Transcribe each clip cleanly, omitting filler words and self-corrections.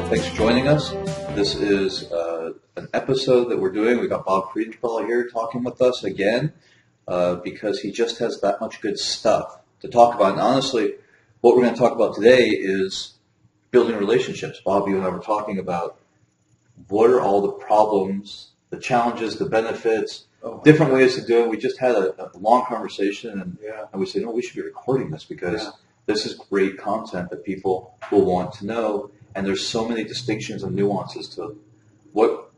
Thanks for joining us. This is an episode that we're doing. We got Bob Friedenthal here talking with us again because he just has that much good stuff to talk about. And honestly, what we're going to talk about today is building relationships. Bob, you and I were talking about what are all the problems, the challenges, the benefits, different ways to do it. We just had a long conversation, and we said, we should be recording this because this is great content that people will want to know. And there's so many distinctions and nuances to what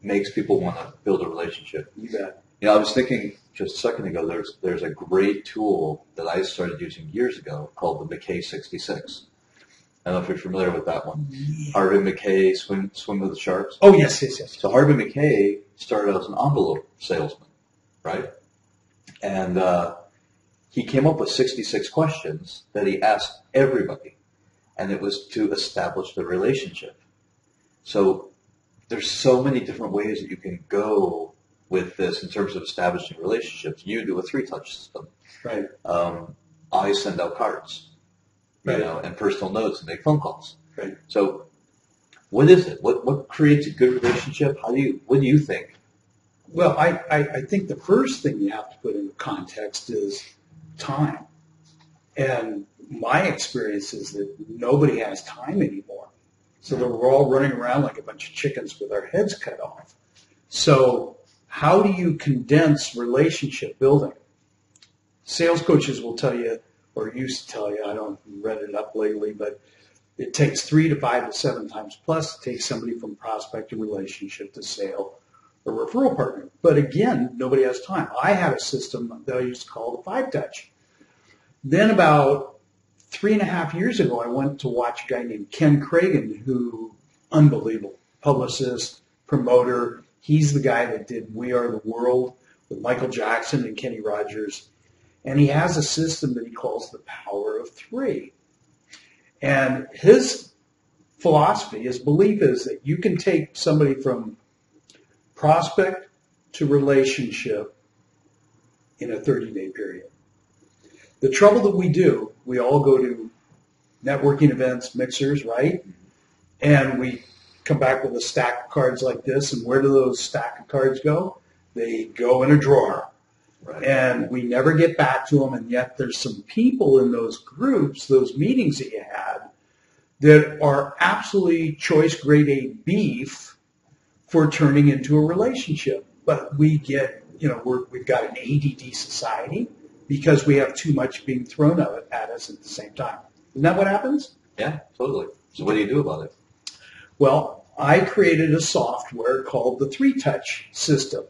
makes people want to build a relationship. You bet. I was thinking just a second ago, there's a great tool that I started using years ago called the McKay 66. I don't know if you're familiar with that one. Yeah. Harvey McKay, Swim with the Sharks. Oh, yes. So Harvey McKay started out as an envelope salesman, right? And he came up with 66 questions that he asked everybody. And it was to establish the relationship. So there's so many different ways that you can go with this in terms of establishing relationships. You do a 3-touch system. Right. I send out cards, and personal notes and make phone calls. Right. So what is it? What creates a good relationship? What do you think? Well, I think the first thing you have to put into context is time. And my experience is that nobody has time anymore. So that we're all running around like a bunch of chickens with our heads cut off. So how do you condense relationship building? Sales coaches will tell you, or used to tell you, I don't read it up lately, but it takes 3 to 5 to 7 times plus to take somebody from prospect to relationship to sale or referral partner. But again, nobody has time. I had a system that I used to call the 5-touch. Then about 3.5 years ago, I went to watch a guy named Ken Cragen, who, unbelievable, publicist, promoter. He's the guy that did We Are the World with Michael Jackson and Kenny Rogers. And he has a system that he calls the Power of 3. And his philosophy, his belief is that you can take somebody from prospect to relationship in a 30-day period. The trouble that we all go to networking events, mixers, right? And we come back with a stack of cards like this, and where do those stack of cards go? They go in a drawer. Right. And we never get back to them, and yet there's some people in those groups, those meetings that you had, that are absolutely choice grade A beef for turning into a relationship. But we get, we've got an ADD society, because we have too much being thrown at us at the same time. Isn't that what happens? Yeah, totally. So what do you do about it? Well, I created a software called the 3-touch system,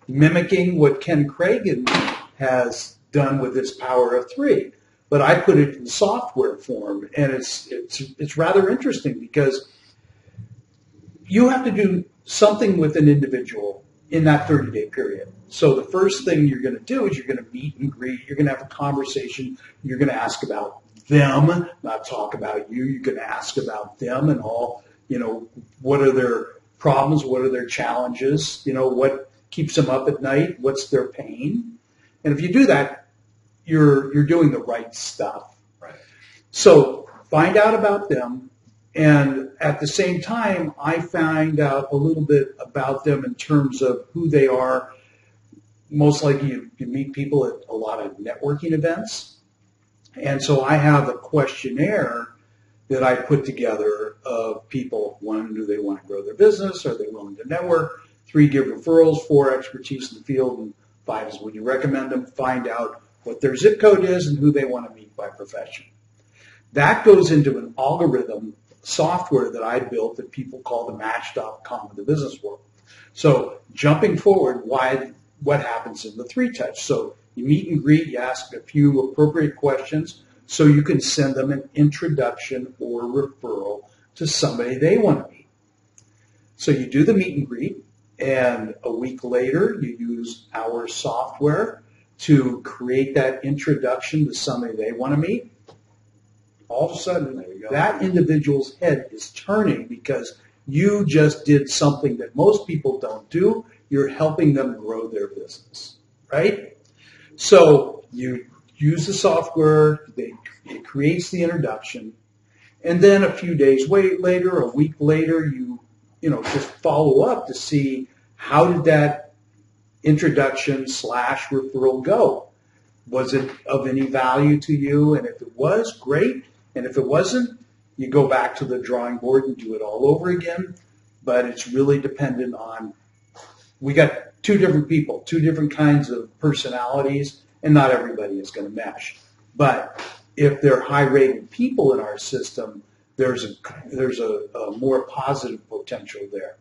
mimicking what Ken Cragen has done with his Power of 3. But I put it in software form, and it's rather interesting because you have to do something with an individual in that 30-day period. So the first thing you're going to do is you're going to meet and greet. You're going to have a conversation. You're going to ask about them, not talk about you. You're going to ask about them and all, what are their problems? What are their challenges? What keeps them up at night? What's their pain? And if you do that, you're doing the right stuff. Right. So find out about them. And at the same time, I find out a little bit about them in terms of who they are. Most likely you meet people at a lot of networking events. And so I have a questionnaire that I put together of people. 1, do they want to grow their business? Are they willing to network? 3, give referrals. 4, expertise in the field. And 5 is would you recommend them? Find out what their zip code is and who they want to meet by profession. That goes into an algorithm software that I built that people call the Match.com of the business world. So jumping forward, what happens in the 3-touch? So you meet and greet, you ask a few appropriate questions so you can send them an introduction or referral to somebody they want to meet. So you do the meet and greet, and a week later you use our software to create that introduction to somebody they want to meet. All of a sudden, that individual's head is turning because you just did something that most people don't do. You're helping them grow their business, right? So you use the software, it creates the introduction, And then a few days later, a week later, just follow up to see how did that introduction / referral go. Was it of any value to you? And if it was, great. And if it wasn't, you go back to the drawing board and do it all over again. But it's really dependent on, we got two different people, two different kinds of personalities, and not everybody is going to mesh. But if they're high-rated people in our system, there's a more positive potential there.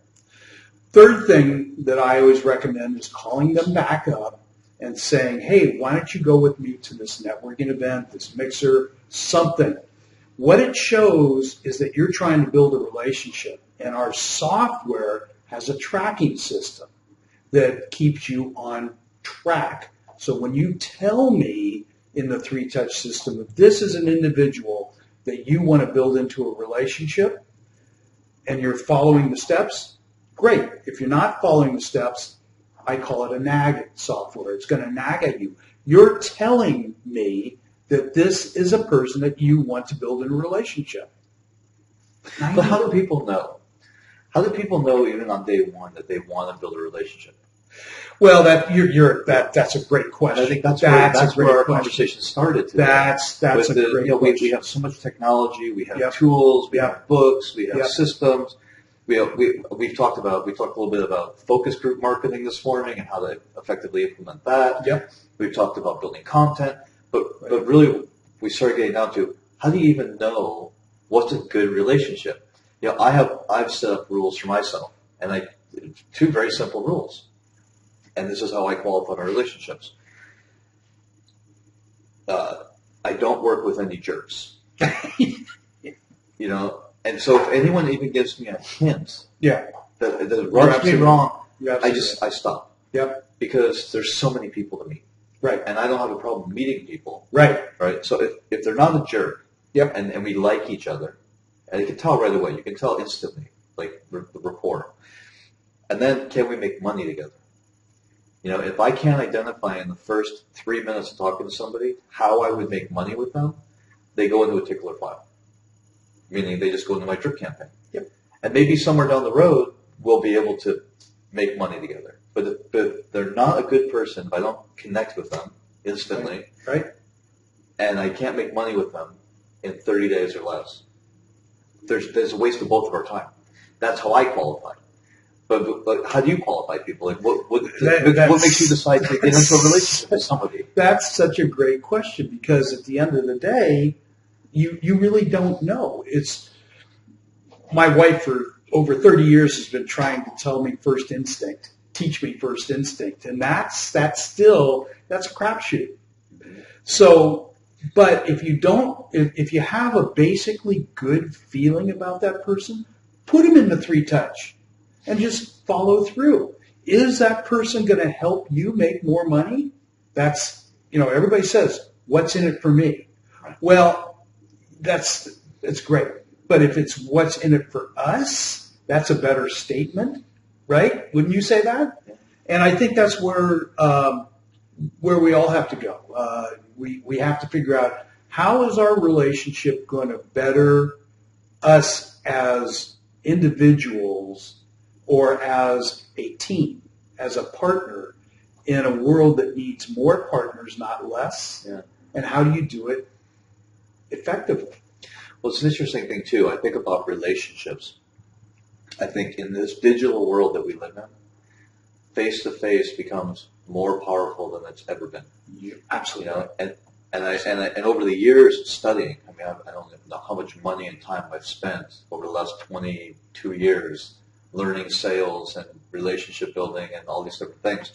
Third thing that I always recommend is calling them back up and saying, hey, why don't you go with me to this networking event, this mixer, something. What it shows is that you're trying to build a relationship, and our software has a tracking system that keeps you on track. So when you tell me in the 3-touch system that this is an individual that you want to build into a relationship and you're following the steps, great. If you're not following the steps, I call it a nag software. It's going to nag at you. You're telling me that this is a person that you want to build in a relationship. But how do people know? How do people know even on day one that they want to build a relationship? Well, that's a great question. I think that's where our conversation started today. That's a great question. We have so much technology. We have tools. We have books. We have systems. We've talked a little bit about focus group marketing this morning and how to effectively implement that. Yep. We've talked about building content, but really we started getting down to how do you even know what's a good relationship? I've set up rules for myself, and two very simple rules, and this is how I qualify my relationships. I don't work with any jerks. And so if anyone even gives me a hint that rubs me wrong, I stop. Yep. Because there's so many people to meet. Right. And I don't have a problem meeting people. Right. Right. So if they're not a jerk, yep, and we like each other, and you can tell right away, you can tell instantly, like the rapport. And then can we make money together? If I can't identify in the first 3 minutes of talking to somebody how I would make money with them, they go into a tickler file. Meaning they just go into my drip campaign. Yep. And maybe somewhere down the road, we'll be able to make money together. But if they're not a good person, if I don't connect with them instantly, right, and I can't make money with them in 30 days or less, there's a waste of both of our time. That's how I qualify. But how do you qualify people? Like what makes you decide to get into a relationship with somebody? That's such a great question, because at the end of the day, you really don't know. It's my wife for over 30 years has been trying to tell me first instinct, teach me first instinct, and that's a crapshoot. So, but if you have a basically good feeling about that person, put them in the 3-touch and just follow through. Is that person going to help you make more money? That's, everybody says, what's in it for me? Well, that's great. But if it's what's in it for us, that's a better statement, right? Wouldn't you say that? And I think that's where we all have to go. We have to figure out, how is our relationship going to better us as individuals or as a team, as a partner in a world that needs more partners, not less? Yeah. And how do you do it effectively? Well, it's an interesting thing, too. I think about relationships. I think in this digital world that we live in, face-to-face becomes more powerful than it's ever been. Yeah, absolutely. And over the years of studying, I don't know how much money and time I've spent over the last 22 years learning sales and relationship building and all these different things.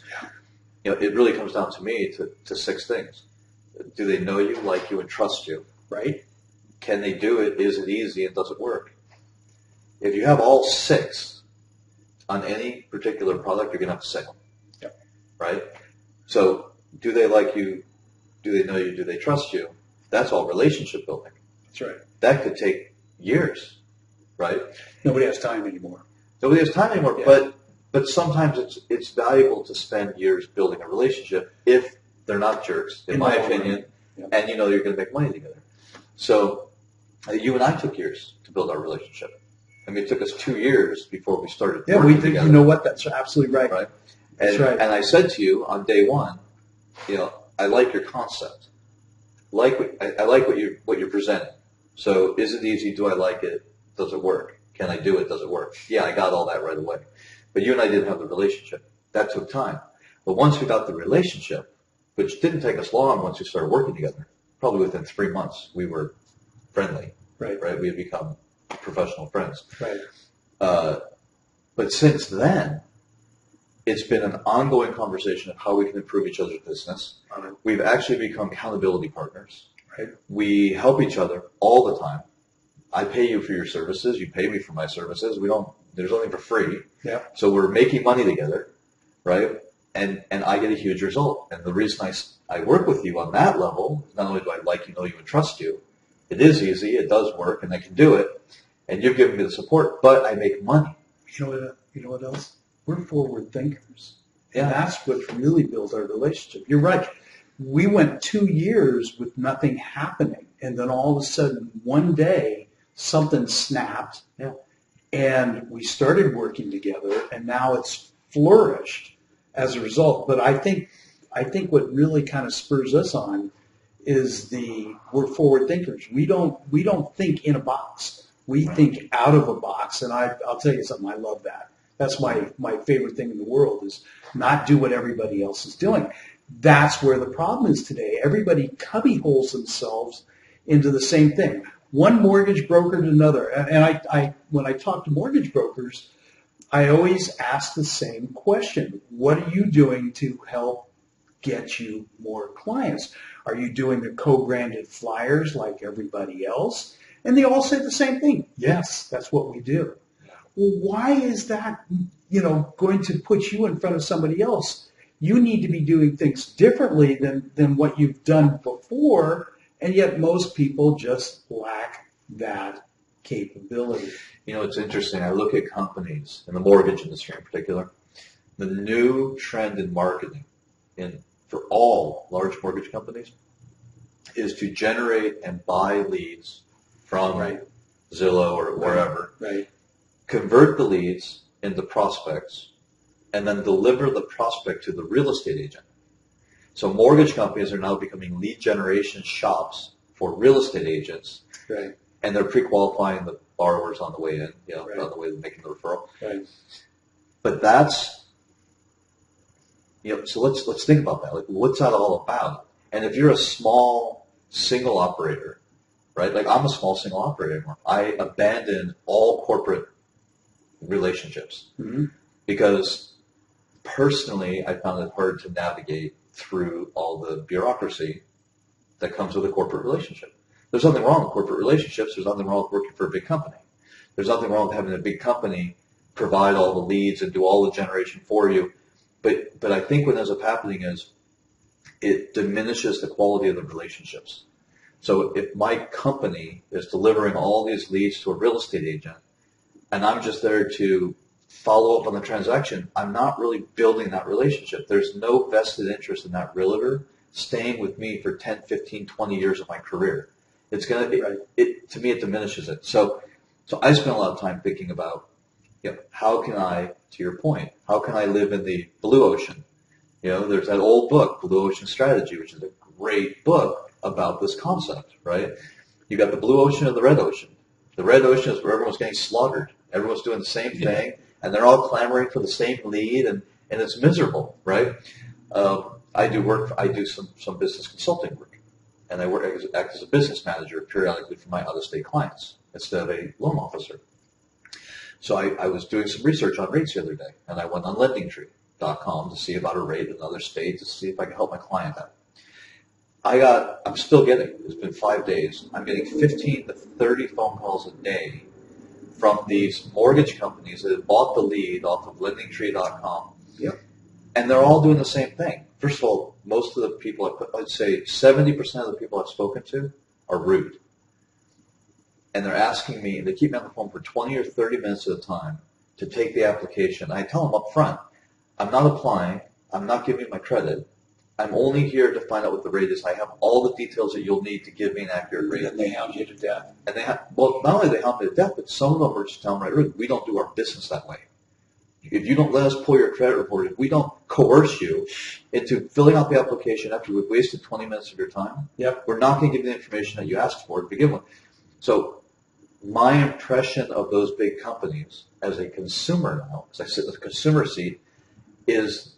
It really comes down to me to 6 things. Do they know you, like you, and trust you? Right. Can they do it? Is it easy? And does it work? If you have all 6 on any particular product, you're going to have to sell. Yep. Right? So do they like you? Do they know you? Do they trust you? That's all relationship building. That's right. That could take years, right? Nobody has time anymore. Nobody has time anymore, Yeah. but sometimes it's valuable to spend years building a relationship if they're not jerks, in my opinion, Yep. and you're going to make money together. So You and I took years to build our relationship. I mean, it took us 2 years before we started Yeah, working we did. together. You know what? That's absolutely right. Right? That's And, right. and I said to you on day one, I like your concept. I like what you're presenting. So is it easy? Do I like it? Does it work? Can I do it? Does it work? Yeah, I got all that right away. But you and I didn't have the relationship. That took time. But once we got the relationship, which didn't take us long once we started working together, probably within 3 months, we were friendly. Right. We had become professional friends. Right. But since then, it's been an ongoing conversation of how we can improve each other's business. We've actually become accountability partners. Right. We help each other all the time. I pay you for your services. You pay me for my services. There's nothing for free. Yeah. So we're making money together, right? And I get a huge result. And the reason I work with you on that level, not only do I like you, know you, and trust you, it is easy, it does work, and I can do it. And you've given me the support, but I make money. You know what else? We're forward thinkers. Yeah. And that's what really built our relationship. You're right. We went 2 years with nothing happening. And then all of a sudden, one day, something snapped. Yeah. And we started working together, and now it's flourished as a result. But I think what really kind of spurs us on is we're forward thinkers. We don't think in a box. We think out of a box. And I'll tell you something, I love that. That's my favorite thing in the world is not do what everybody else is doing. That's where the problem is today. Everybody cubbyholes themselves into the same thing. One mortgage broker to another. And I when I talk to mortgage brokers, I always ask the same question. What are you doing to help get you more clients? Are you doing the co-branded flyers like everybody else? And they all say the same thing. Yes, that's what we do. Well, why is that, going to put you in front of somebody else? You need to be doing things differently than what you've done before, and yet most people just lack that capability. It's interesting. I look at companies, in the mortgage industry in particular, the new trend in marketing for all large mortgage companies is to generate and buy leads from Zillow or wherever. Right. Convert the leads into prospects, and then deliver the prospect to the real estate agent. So mortgage companies are now becoming lead generation shops for real estate agents, Right. and they're pre-qualifying the borrowers on the way in, Right. on the way to making the referral. Right. But that's, so let's think about that. Like, what's that all about? And if you're a small single operator, right? Like I'm a small single operator anymore. I abandoned all corporate relationships because personally I found it hard to navigate through all the bureaucracy that comes with a corporate relationship. There's nothing wrong with corporate relationships. There's nothing wrong with working for a big company. There's nothing wrong with having a big company provide all the leads and do all the generation for you. But I think what ends up happening is it diminishes the quality of the relationships. So if my company is delivering all these leads to a real estate agent and I'm just there to follow up on the transaction, I'm not really building that relationship. There's no vested interest in that realtor staying with me for 10, 15, 20 years of my career. It's going to, to me, it diminishes it. So I spend a lot of time thinking about, how can I, to your point, how can I live in the blue ocean? There's that old book, Blue Ocean Strategy, which is a great book about this concept, right? You got the blue ocean and the red ocean. The red ocean is where everyone's getting slaughtered. Everyone's doing the same thing, and they're all clamoring for the same lead, and it's miserable, right? I do some business consulting work, and I act as a business manager periodically for my out-of-state clients instead of a loan officer. So I was doing some research on rates the other day, and I went on lendingtree.com to see about a rate in another state to see if I could help my client out. I'm still getting, it's been 5 days, I'm getting 15 to 30 phone calls a day from these mortgage companies that have bought the lead off of lendingtree.com. Yep. And they're all doing the same thing. First of all, most of the people, I'd say 70% of the people I've spoken to are rude. And they're asking me, and they keep me on the phone for 20 or 30 minutes at a time to take the application. I tell them up front, I'm not applying, I'm not giving you my credit, I'm only here to find out what the rate is. I have all the details that you'll need to give me an accurate rate. And they hound you to death. And they have, well, not only they hound me to death, but some of them are just telling me, right, we don't do our business that way. If you don't let us pull your credit report, if we don't coerce you into filling out the application after we've wasted 20 minutes of your time, we're not going to give you the information that you asked for to begin with. So my impression of those big companies as a consumer now, as I sit in the consumer seat, is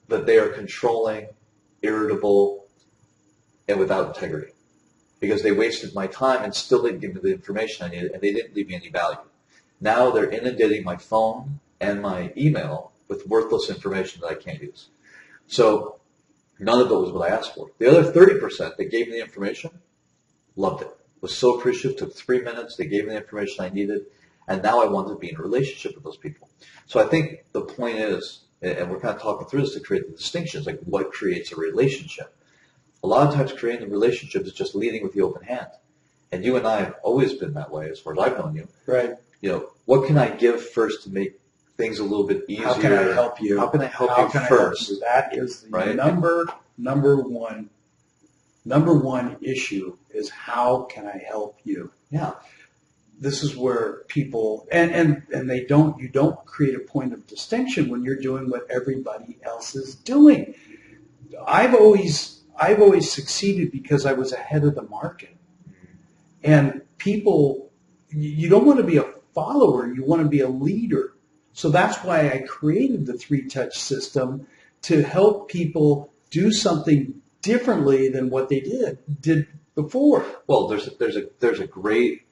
that they are controlling, irritable, and without integrity. Because they wasted my time and still didn't give me the information I needed, and they didn't leave me any value. Now they're inundating my phone and my email with worthless information that I can't use. So none of it was what I asked for. The other 30% that gave me the information, loved it. Was so appreciative, took 3 minutes, they gave me the information I needed, and now I want to be in a relationship with those people. So I think the point is, and we're kind of talking through this to create the distinctions, like what creates a relationship. A lot of times creating a relationship is just leading with the open hand. And you and I have always been that way as far as I've known you. Right. You know, what can I give first to make things a little bit easier? How can I help you? How can I help you first? That is the right? number one issue is how can I help you? Yeah. This is where people and you don't create a point of distinction when you're doing what everybody else is doing. I've always succeeded because I was ahead of the market. And people, you don't want to be a follower, you want to be a leader. So that's why I created the 3-touch system to help people do something differently than what they did before. Well, there's a great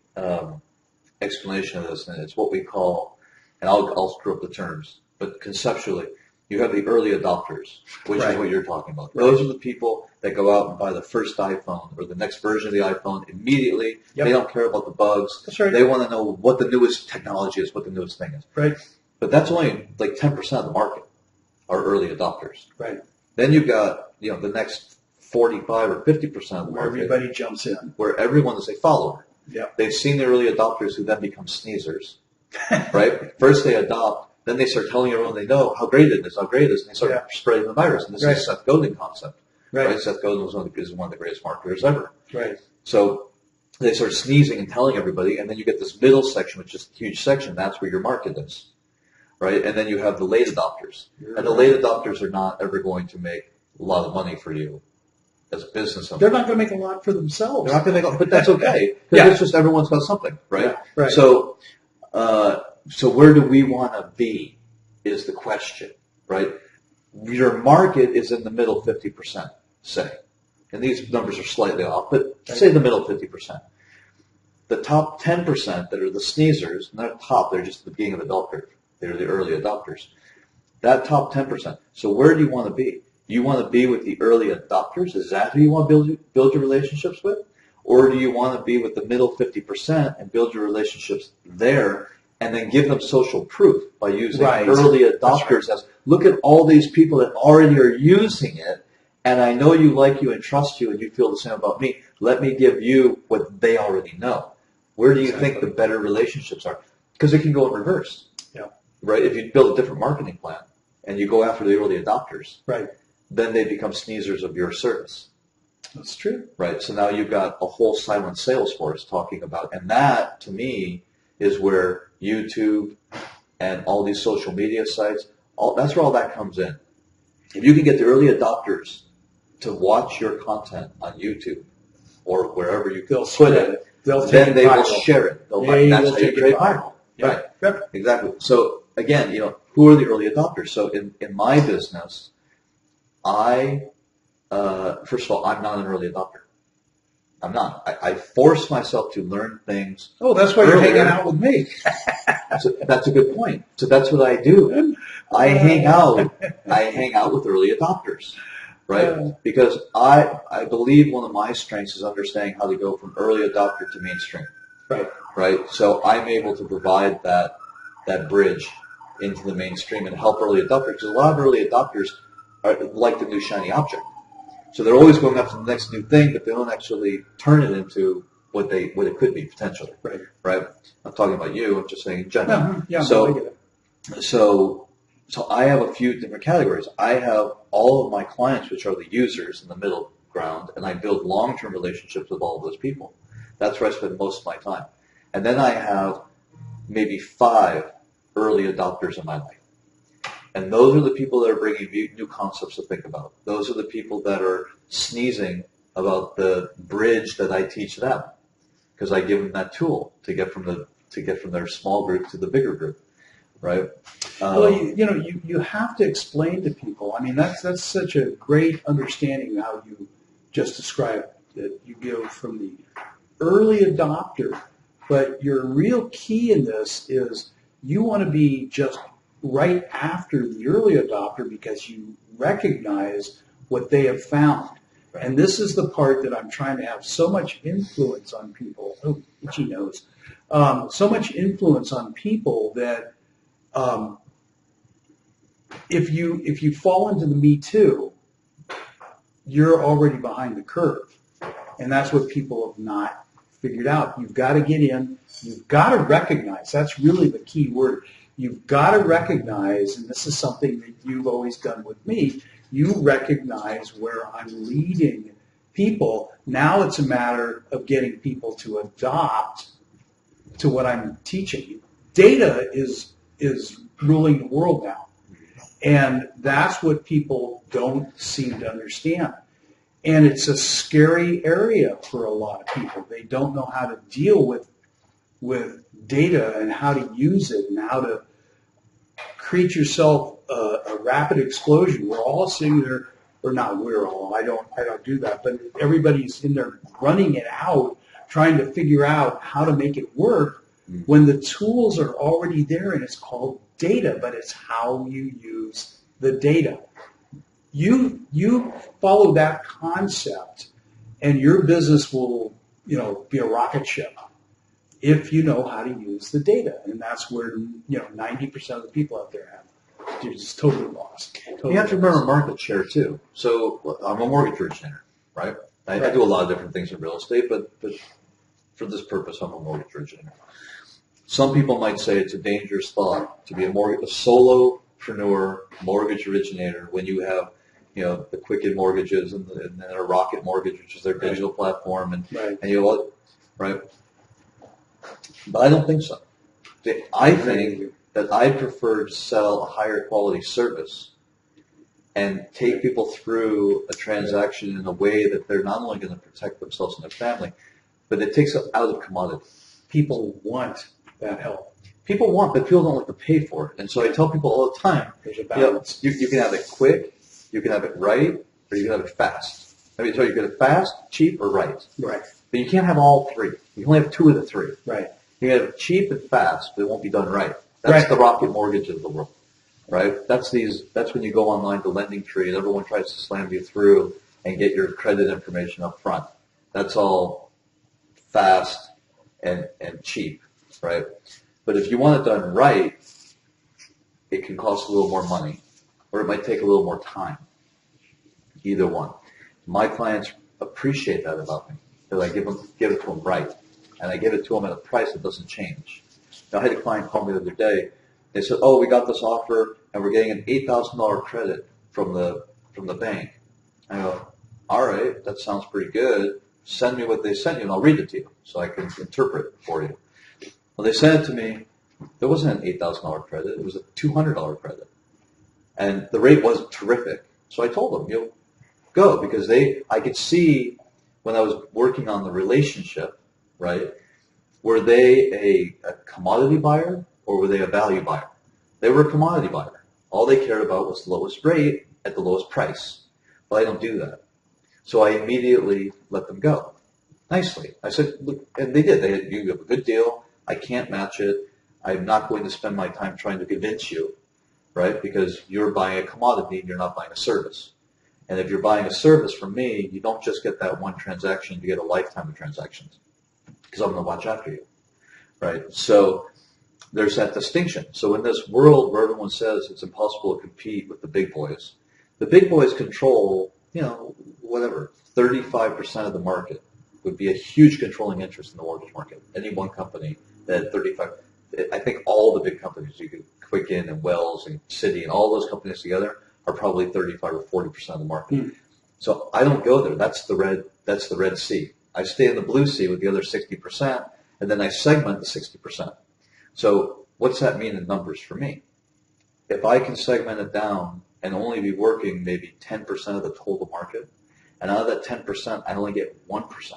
explanation of this, and it's what we call, and I'll screw up the terms, but conceptually, you have the early adopters, which is what you're talking about. Right. Those are the people that go out and buy the first iPhone or the next version of the iPhone immediately. Yep. They don't care about the bugs. That's right. They want to know what the newest technology is, what the newest thing is. Right. But that's only like 10% of the market are early adopters. Right. Then you've got, the next 45 or 50% of the market. Where everybody jumps in. Where everyone is a follower. Yeah. They've seen the early adopters who then become sneezers. Right? First they adopt, then they start telling everyone they know how great it is, and they start spreading the virus. And this is Seth Godin concept. Right? Seth Godin is one of the greatest marketers ever. Right. So they start sneezing and telling everybody, and then you get this middle section, which is a huge section. That's where your market is. Right? And then you have the late adopters. And the late adopters are not ever going to make a lot of money for you as a business owner. They're not going to make a lot for themselves. They're not going to make, but that's okay. Because it's just everyone's got something, right? Yeah, right. So where do we want to be is the question, right? Your market is in the middle 50%, say. And these numbers are slightly off, but say the middle 50%. The top 10% that are the sneezers, and they're just at the beginning of the bell curve. They're the early adopters. That top 10%. So where do you want to be? You want to be with the early adopters? Is that who you want to build your relationships with? Or do you want to be with the middle 50% and build your relationships there and then give them social proof by using early adopters as, look at all these people that already are using it, and I know you like you and trust you and you feel the same about me. Let me give you what they already know. Where do you think the better relationships are? Because it can go in reverse. Yeah. Right? If you build a different marketing plan and you go after the early adopters, right, then they become sneezers of your service. That's true. Right. So now you've got a whole silent sales force talking about, and that to me is where YouTube and all these social media sites, that's where all that comes in. If you can get the early adopters to watch your content on YouTube or wherever you put it, then they will share it. That's how you create viral. Right. Yep. Exactly. So again, who are the early adopters? So in my business, first of all, I'm not an early adopter. I'm not. I force myself to learn things. Oh, that's why you're hanging out with me. So that's a good point. So that's what I do. I hang out with early adopters, right? Because I believe one of my strengths is understanding how to go from early adopter to mainstream. Right. Right. So I'm able to provide that bridge into the mainstream and help early adopters. Because a lot of early adopters are like the new shiny object. So they're always going after the next new thing, but they don't actually turn it into what it could be potentially. Right. I'm not talking about you. I'm just saying in general. Yeah. So So I have a few different categories. I have all of my clients, which are the users in the middle ground, and I build long-term relationships with all of those people. That's where I spend most of my time. And then I have maybe 5 early adopters in my life. And those are the people that are bringing new concepts to think about. Those are the people that are sneezing about the bridge that I teach them, because I give them that tool to get from their small group to the bigger group, right? Well, you have to explain to people. I mean, that's such a great understanding how you just described that you go from the early adopter, but your real key in this is you want to be just right after the early adopter because you recognize what they have found. Right. And this is the part that I'm trying to have so much influence on people. Oh, itchy nose. So much influence on people that if you fall into the Me Too, you're already behind the curve. And that's what people have not figured out. You've got to get in. You've got to recognize. That's really the key word. You've got to recognize, and this is something that you've always done with me, you recognize where I'm leading people. Now it's a matter of getting people to adopt to what I'm teaching. Data is ruling the world now. And that's what people don't seem to understand. And it's a scary area for a lot of people. They don't know how to deal with data and how to use it and how to create yourself a rapid explosion. We're all sitting there, or not we're all, I don't do that, but everybody's in there running it out, trying to figure out how to make it work when the tools are already there, and it's called data, but it's how you use the data. You follow that concept, and your business will, be a rocket ship if you know how to use the data. And that's where 90% of the people out there have. They're just totally lost. You have to remember market share too. So I'm a mortgage originator, right? I do a lot of different things in real estate, but for this purpose, I'm a mortgage originator. Some people might say it's a dangerous thought to be a solopreneur mortgage originator when you have, the Quicken Mortgages and then a Rocket Mortgage, which is their digital platform, and you right. But I don't think so. I think that I prefer to sell a higher quality service and take people through a transaction in a way that they're not only going to protect themselves and their family, but it takes it out of commodity. People want that help. People want, but people don't like to pay for it. And so I tell people all the time, there's a balance. You can have it quick, you can have it right, or you can have it fast. I mean, so you can have it fast, cheap, or right. Right. But you can't have all 3. You can only have 2 of the 3. Right. You can have it cheap and fast, but it won't be done right. That's the Rocket Mortgage of the world, right? That's when you go online to Lending Tree and everyone tries to slam you through and get your credit information up front. That's all fast and cheap, right? But if you want it done right, it can cost a little more money, or it might take a little more time. Either one. My clients appreciate that about me, because I give it to them right, and I give it to them at a price that doesn't change. Now, I had a client call me the other day. They said, "Oh, we got this offer, and we're getting an $8,000 credit from the bank." I go, "All right, that sounds pretty good. Send me what they sent you, and I'll read it to you so I can interpret it for you." Well, they sent it to me. There wasn't an $8,000 credit. It was a $200 credit. And the rate wasn't terrific. So I told them, go, because I could see when I was working on the relationship, right, were they a commodity buyer or were they a value buyer? They were a commodity buyer. All they cared about was the lowest rate at the lowest price. But I don't do that. So I immediately let them go. Nicely. I said, look, and they did. You have a good deal. I can't match it. I'm not going to spend my time trying to convince you, right? Because you're buying a commodity and you're not buying a service. And if you're buying a service from me, you don't just get that one transaction, you get a lifetime of transactions. Because I'm going to watch after you, right? So there's that distinction. So in this world where everyone says it's impossible to compete with the big boys control, 35% of the market would be a huge controlling interest in the mortgage market. Any one company that had 35. I think all the big companies, you could Quicken and Wells and Citi and all those companies together are probably 35 or 40% of the market. Mm. So I don't go there. That's the red sea. I stay in the blue sea with the other 60%, and then I segment the 60%. So what's that mean in numbers for me? If I can segment it down and only be working maybe 10% of the total market, and out of that 10%, I only get 1%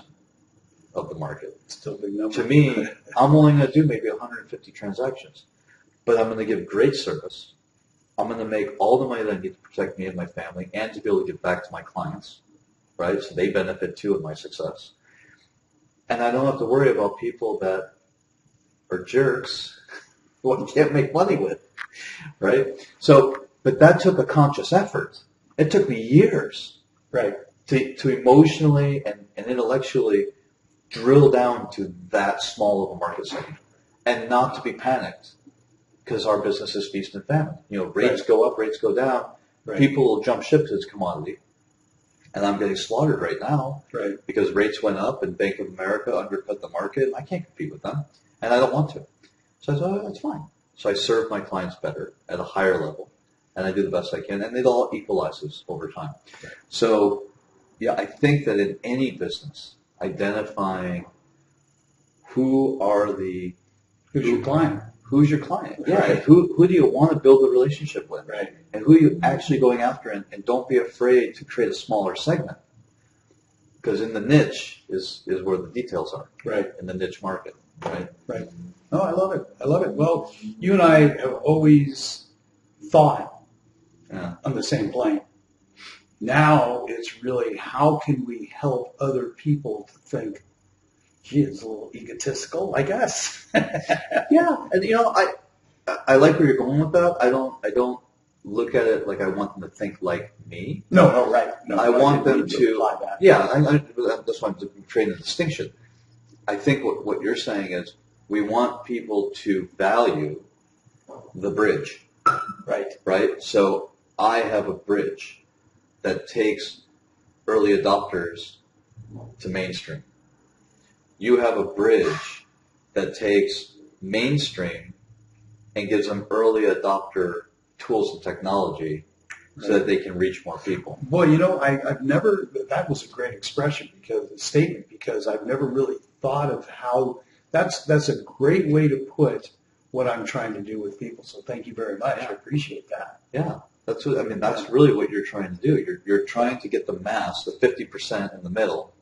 of the market. Still a big number. To me, I'm only going to do maybe 150 transactions, but I'm going to give great service. I'm going to make all the money that I need to protect me and my family and to be able to give back to my clients, right? So they benefit too of my success. And I don't have to worry about people that are jerks who I can't make money with, right? So, but that took a conscious effort. It took me years, right, to emotionally and intellectually drill down to that small of a market segment and not to be panicked because our business is feast and famine. You know, rates Right. go up, rates go down. Right. People will jump ship to this commodity. And I'm getting slaughtered right now right, because rates went up and Bank of America undercut the market. I can't compete with them, and I don't want to. So I thought, oh, that's fine. So I serve my clients better at a higher level, and I do the best I can, and it all equalizes over time. Right. So, yeah, I think that in any business, identifying who's your client? Who's your client? Yeah, Right. who do you want to build a relationship with? Right. And who are you actually going after? And don't be afraid to create a smaller segment. Because in the niche is where the details are. Right. In the niche market. Right. Right. No, I love it. I love it. Well, you and I have always thought Yeah. on the same plane. Now it's really how can we help other people to think, gee, it's a little egotistical, I guess. Yeah. And I like where you're going with that. I don't look at it like I want them to think like me. No, right. No, I want didn't them mean to apply that. Yeah, that's why I'm creating a distinction. I think what you're saying is we want people to value the bridge. Right. Right? So I have a bridge that takes early adopters to mainstream. You have a bridge that takes mainstream and gives them early adopter tools and technology so that they can reach more people. Well, I've never, that was a great expression because I've never really thought of how, that's a great way to put what I'm trying to do with people. So thank you very much. I appreciate that. Yeah. That's really what you're trying to do. You're trying to get the mass, the 50% in the middle,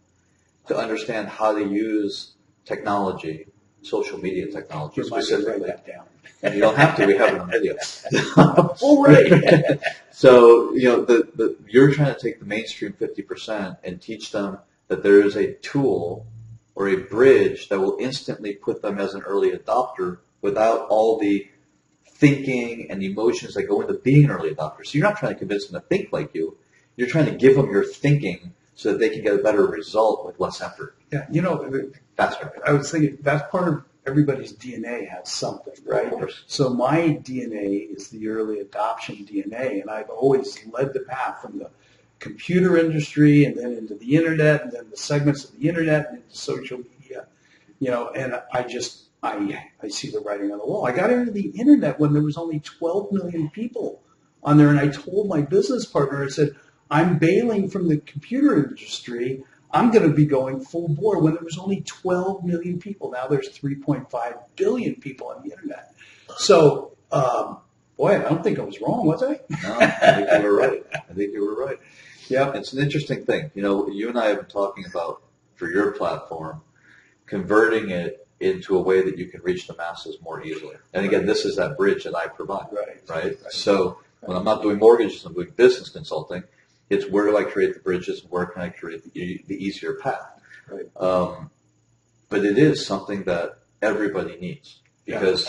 to understand how to use technology, social media technology You might specifically. write that down. And you don't have to. We have it on video. Oh, right. So you're trying to take the mainstream 50% and teach them that there is a tool or a bridge that will instantly put them as an early adopter without all the thinking and emotions that go into being an early adopter. So you're not trying to convince them to think like you. You're trying to give them your thinking so that they can get a better result with less effort. Yeah, Faster. I was thinking that's part of everybody's DNA has something, right? Of course. So my DNA is the early adoption DNA, and I've always led the path from the computer industry and then into the internet and then the segments of the internet and into social media, and I see the writing on the wall. I got into the internet when there was only 12 million people on there, and I told my business partner, I said, I'm bailing from the computer industry. I'm going to be going full bore when there was only 12 million people. Now there's 3.5 billion people on the internet. So, boy, I don't think I was wrong, was I? No, I think you were right. Yeah, it's an interesting thing. You and I have been talking about, for your platform, converting it into a way that you can reach the masses more easily. And again, this is that bridge that I provide. Right? So when I'm not doing mortgages, I'm doing business consulting. It's where do I create the bridges and where can I create the easier path? Right. But it is something that everybody needs because,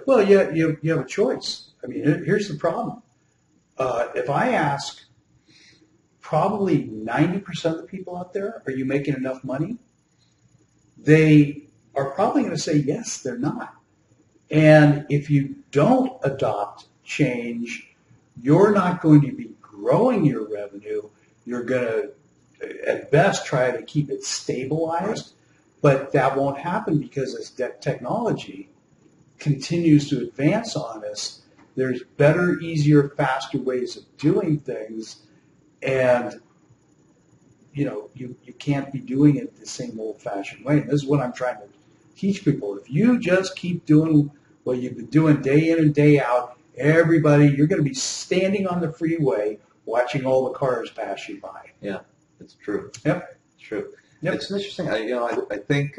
Well, yeah, you have a choice. I mean, here's the problem. If I ask probably 90% of the people out there, are you making enough money? They are probably going to say, yes, they're not. And if you don't adopt change, you're not going to be growing your revenue. You're going to, at best, try to keep it stabilized, but that won't happen because as technology continues to advance on us, there's better, easier, faster ways of doing things, and you can't be doing it the same old-fashioned way. And this is what I'm trying to teach people. If you just keep doing what you've been doing day in and day out, you're going to be standing on the freeway watching all the cars pass you by. Yeah, it's true. Yep. It's true. Yep. It's interesting. I think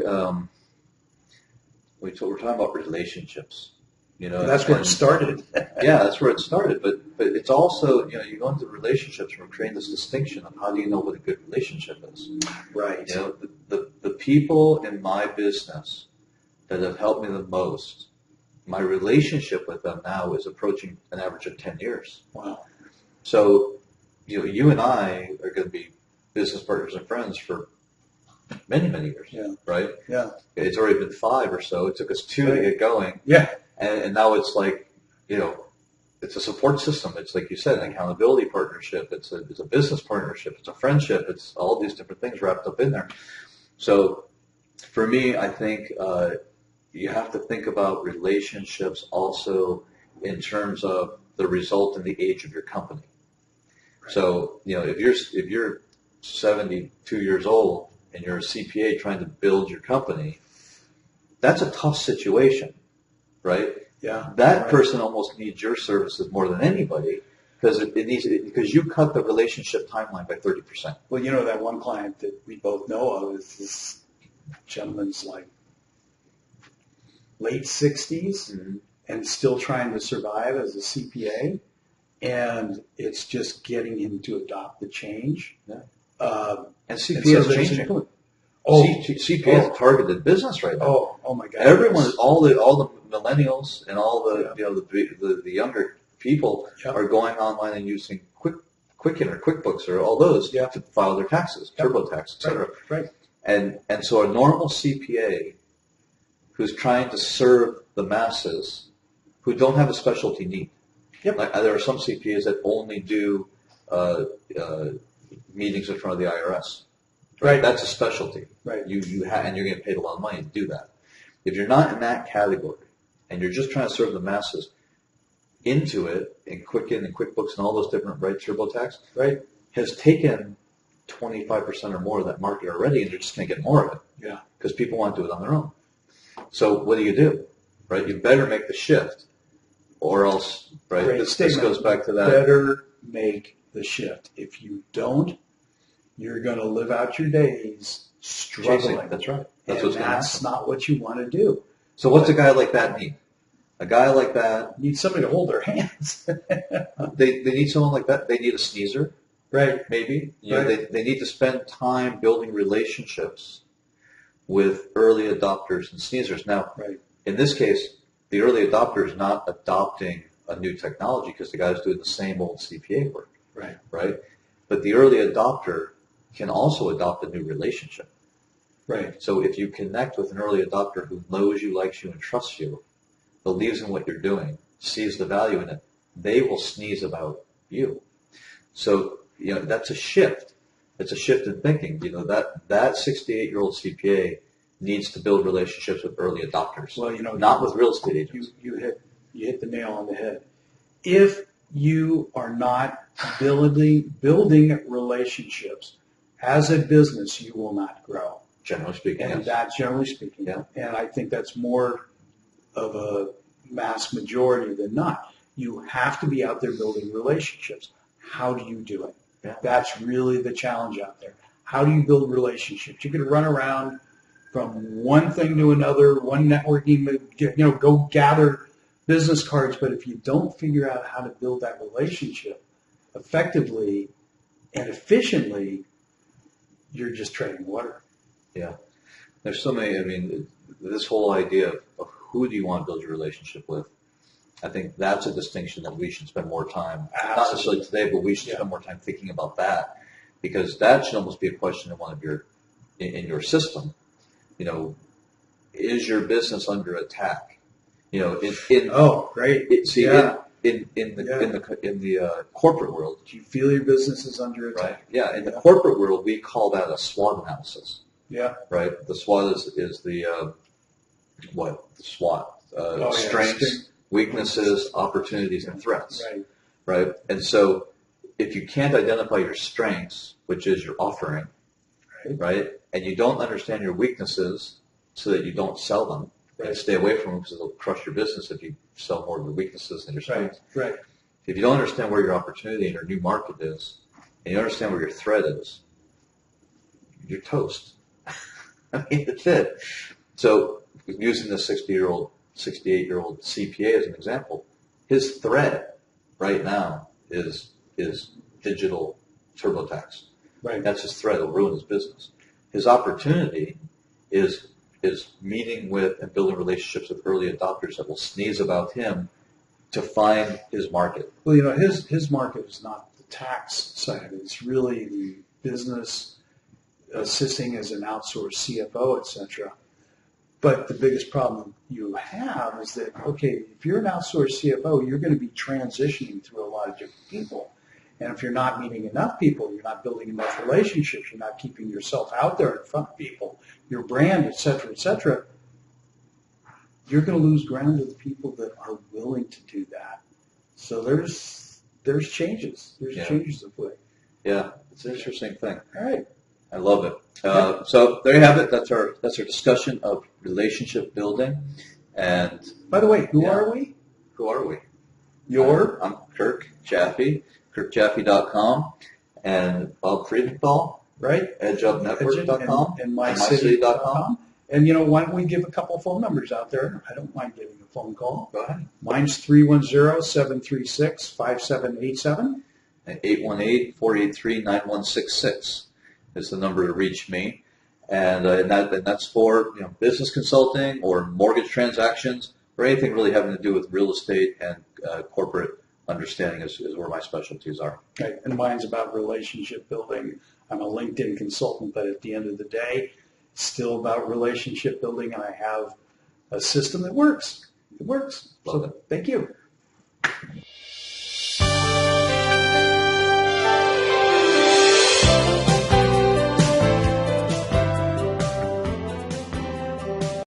we're talking about relationships. That's where it started. Yeah, that's where it started. But it's also, you go into relationships and we're creating this distinction of how do you know what a good relationship is. Right. The people in my business that have helped me the most, my relationship with them now is approaching an average of 10 years. Wow. So, you and I are going to be business partners and friends for many, many years. Yeah. Right? Yeah. It's already been 5 or so. It took us 2 to get going. Yeah. And now it's like, it's a support system. It's like you said, an accountability partnership. It's a business partnership. It's a friendship. It's all these different things wrapped up in there. So for me, I think you have to think about relationships also in terms of the result and the age of your company. Right. So, if you're 72 years old and you're a CPA trying to build your company, that's a tough situation. Right? Yeah. That person almost needs your services more than anybody because because you cut the relationship timeline by 30%. Well, that one client that we both know of is this gentleman's like late 60s and still trying to survive as a CPA, and it's just getting him to adopt the change. Yeah. And CPA is changing. CPA is a targeted business right now. Oh my God! Everyone, all the millennials and all the younger people are going online and using Quicken or QuickBooks or all those to file their taxes, TurboTax, etc. Right. And so a normal CPA who's trying to serve the masses who don't have a specialty need. Yep. Like, there are some CPAs that only do meetings in front of the IRS. Right. That's a specialty. Right. And you're getting paid a lot of money to do that. If you're not in that category and you're just trying to serve the masses, Intuit and Quicken and QuickBooks and all those different TurboTax has taken 25% or more of that market already, and you're just going to get more of it. Yeah. Because people want to do it on their own. So what do? Right? You better make the shift, or else, right? This goes back to that. Better make the shift. If you don't, you're going to live out your days struggling. That's right. That's not what you want to do. So what's a guy like that need? A guy like that needs somebody to hold their hands. They need someone like that. They need a sneezer. Right. Maybe. They need to spend time building relationships with early adopters and sneezers. Now, in this case, the early adopter is not adopting a new technology because the guy's doing the same old CPA work. Right. But the early adopter can also adopt a new relationship. Right. So if you connect with an early adopter who knows you, likes you, and trusts you, believes in what you're doing, sees the value in it, they will sneeze about you. So, that's a shift. It's a shift in thinking. That 68-year-old CPA needs to build relationships with early adopters. Well, not with real estate agents. You hit the nail on the head. If you are not building relationships as a business, you will not grow. Generally speaking, and that's generally speaking. Yeah. And I think that's more of a mass majority than not. You have to be out there building relationships. How do you do it? Yeah. That's really the challenge out there. How do you build relationships? You can run around from one thing to another, one networking, go gather business cards, but if you don't figure out how to build that relationship effectively and efficiently, you're just treading water. Yeah. There's so many, this whole idea of who do you want to build your relationship with, I think that's a distinction that we should spend more time, not necessarily today, but we should spend more time thinking about that, because that should almost be a question in your system. Is your business under attack? Great. In the corporate world, do you feel your business is under attack? Right. Yeah. In the corporate world, we call that a SWOT analysis. Yeah. Right. The SWOT is the SWOT, strengths, weaknesses, opportunities, and threats. Right. Right? And so if you can't identify your strengths, which is your offering, right? And you don't understand your weaknesses so that you don't sell them, and stay away from them because it'll crush your business if you sell more of your weaknesses than your strengths. Right. If you don't understand where your opportunity in your new market is, and you understand where your threat is, you're toast. I mean, that's it. So using the 68-year-old CPA as an example, his threat right now is digital TurboTax. Right. That's his threat. It'll ruin his business. His opportunity is meeting with and building relationships with early adopters that will sneeze about him to find his market. Well, his market is not the tax side of it. It's really the business assisting as an outsourced CFO, et cetera. But the biggest problem you have is that, okay, if you're an outsourced CFO, you're going to be transitioning through a lot of different people. And if you're not meeting enough people, you're not building enough relationships, you're not keeping yourself out there in front of people, your brand, et cetera, you're going to lose ground to the people that are willing to do that. So there's changes. There's changes afoot. Yeah, it's an interesting thing. All right. I love it. So there you have it. That's our discussion of relationship building. And by the way, who are we? Who are we? I'm Kirk Jaffe, kirkjaffe.com, and Bob Friedenthal, right? EdgeUpNetwork.com and mycity.com. And why don't we give a couple of phone numbers out there? I don't mind giving a phone call. Go ahead. Mine's 310-736-5787. And 818-483-9166 is the number to reach me. And that's for business consulting or mortgage transactions or anything really having to do with real estate and corporate understanding is where my specialties are. Right. And mine's about relationship building. I'm a LinkedIn consultant, but at the end of the day, it's still about relationship building, and I have a system that works. It works. Love it. Thank you.